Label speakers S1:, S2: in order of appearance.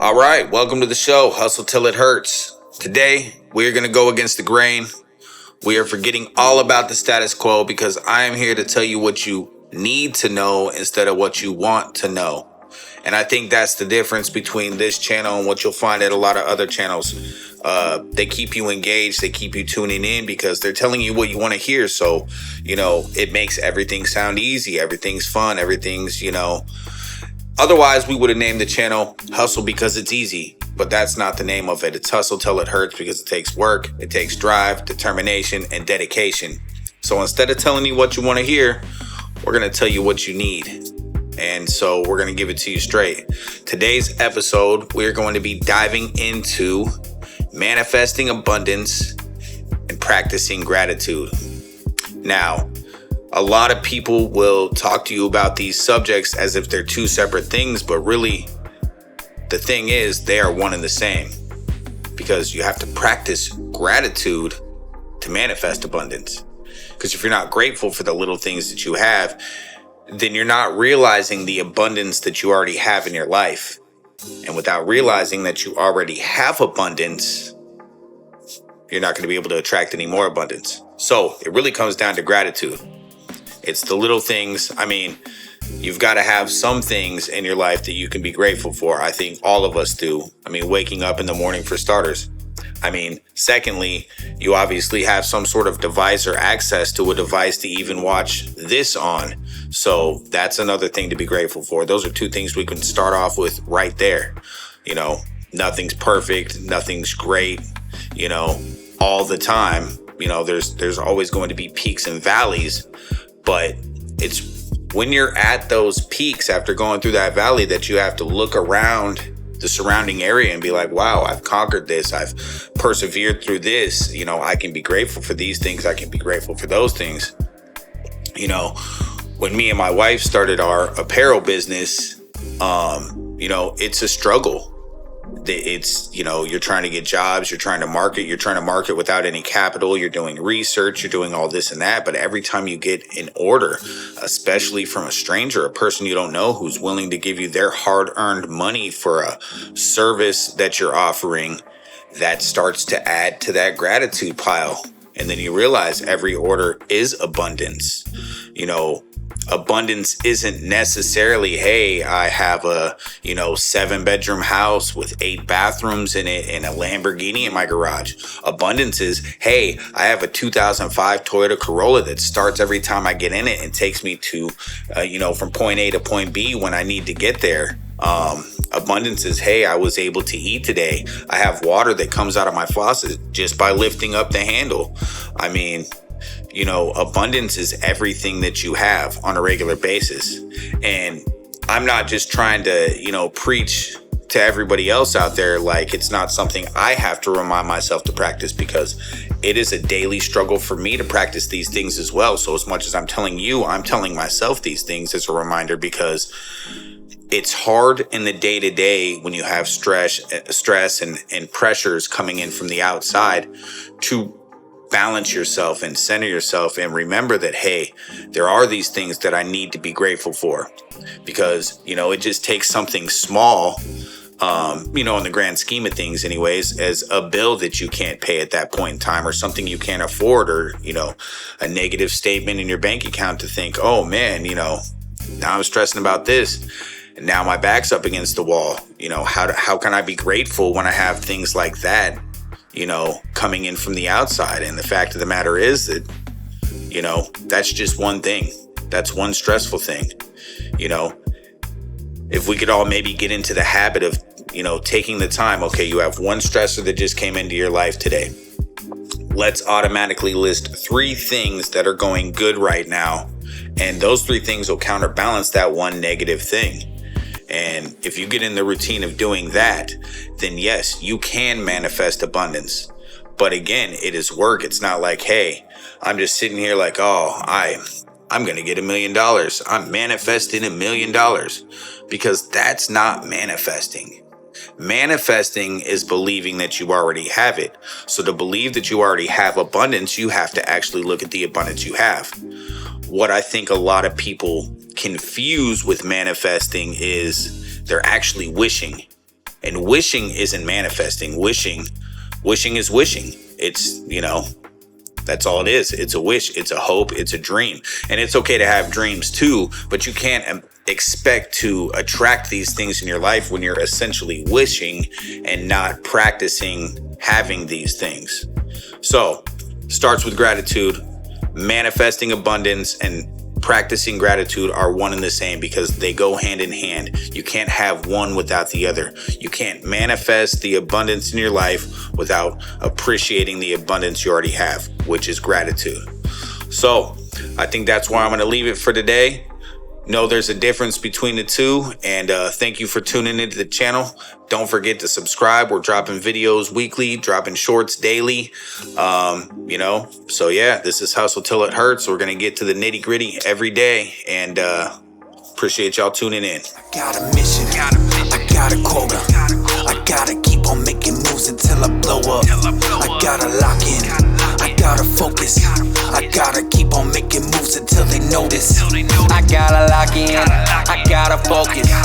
S1: All right, welcome to the show, Hustle Till It Hurts. Today, we're going to go against the grain. We are forgetting all about the status quo because I am here to tell you what you need to know instead of what you want to know. And I think that's the difference between this channel and what you'll find at a lot of other channels. They keep you engaged, they keep you tuning in because they're telling you what you want to hear. So, it makes everything sound easy, everything's fun, everything's, Otherwise, we would have named the channel Hustle Because It's Easy, but that's not the name of it. It's Hustle Till It Hurts because it takes work, it takes drive, determination, and dedication. So instead of telling you what you want to hear, we're going to tell you what you need. And so we're going to give it to you straight. Today's episode, we're going to be diving into manifesting abundance and practicing gratitude. Now, a lot of people will talk to you about these subjects as if they're two separate things, but really, the thing is, they are one and the same because you have to practice gratitude to manifest abundance. Because if you're not grateful for the little things that you have, then you're not realizing the abundance that you already have in your life. And without realizing that you already have abundance, you're not going to be able to attract any more abundance. So it really comes down to gratitude. It's the little things. I mean, you've got to have some things in your life that you can be grateful for. I think all of us do. I mean, waking up in the morning for starters. I mean, secondly, you obviously have some sort of device or access to a device to even watch this on. So that's another thing to be grateful for. Those are two things we can start off with right there. Nothing's perfect. Nothing's great, all the time. There's always going to be peaks and valleys. But it's when you're at those peaks after going through that valley that you have to look around the surrounding area and be like, wow, I've conquered this. I've persevered through this. I can be grateful for these things. I can be grateful for those things. When me and my wife started our apparel business, it's a struggle. It's, you're trying to get jobs, you're trying to market without any capital, you're doing research, you're doing all this and that. But every time you get an order, especially from a stranger, a person you don't know who's willing to give you their hard-earned money for a service that you're offering, that starts to add to that gratitude pile. And then you realize every order is abundance. Abundance isn't necessarily, hey, I have a, 7-bedroom house with 8 bathrooms in it and a Lamborghini in my garage. Abundance is, hey, I have a 2005 Toyota Corolla that starts every time I get in it and takes me to, from point A to point B when I need to get there. Abundance is, hey, I was able to eat today. I have water that comes out of my faucet just by lifting up the handle. I mean, abundance is everything that you have on a regular basis. And I'm not just trying to, preach to everybody else out there like it's not something I have to remind myself to practice, because it is a daily struggle for me to practice these things as well. So as much as I'm telling you, I'm telling myself these things as a reminder, because it's hard in the day-to-day when you have stress and pressures coming in from the outside to balance yourself and center yourself and remember that, hey, there are these things that I need to be grateful for, because, it just takes something small, in the grand scheme of things anyways, as a bill that you can't pay at that point in time, or something you can't afford, or, a negative statement in your bank account to think, oh man, now I'm stressing about this. And now my back's up against the wall. How can I be grateful when I have things like that, coming in from the outside? And the fact of the matter is that, that's just one thing. That's one stressful thing. If we could all maybe get into the habit of, taking the time, okay, you have one stressor that just came into your life today. Let's automatically list 3 things that are going good right now. And those 3 things will counterbalance that one negative thing. And if you get in the routine of doing that, then yes, you can manifest abundance. But again, it is work. It's not like, hey, I'm just sitting here like, oh, I'm going to get $1 million. I'm manifesting $1 million, because that's not manifesting. Manifesting is believing that you already have it. So to believe that you already have abundance, you have to actually look at the abundance you have. What I think a lot of people confuse with manifesting is they're actually wishing. And wishing isn't manifesting. Wishing is wishing. It's, that's all it is. It's a wish, it's a hope, it's a dream. And it's okay to have dreams too, but you can't expect to attract these things in your life when you're essentially wishing and not practicing having these things. So, starts with gratitude. Manifesting abundance and practicing gratitude are one and the same because they go hand in hand. You can't have one without the other. You can't manifest the abundance in your life without appreciating the abundance you already have, which is gratitude. So I think that's where I'm going to leave it for today. Know there's a difference between the two, and thank you for tuning into the channel. Don't forget to subscribe. We're dropping videos weekly, dropping shorts daily. So yeah, this is Hustle Till It Hurts. We're gonna get to the nitty gritty every day, and appreciate y'all tuning in.
S2: I got a mission, I got a quota. I gotta keep on making moves until I blow up. I gotta lock in, I gotta focus. I gotta keep on making moves until they notice. I gotta lock in, I gotta focus.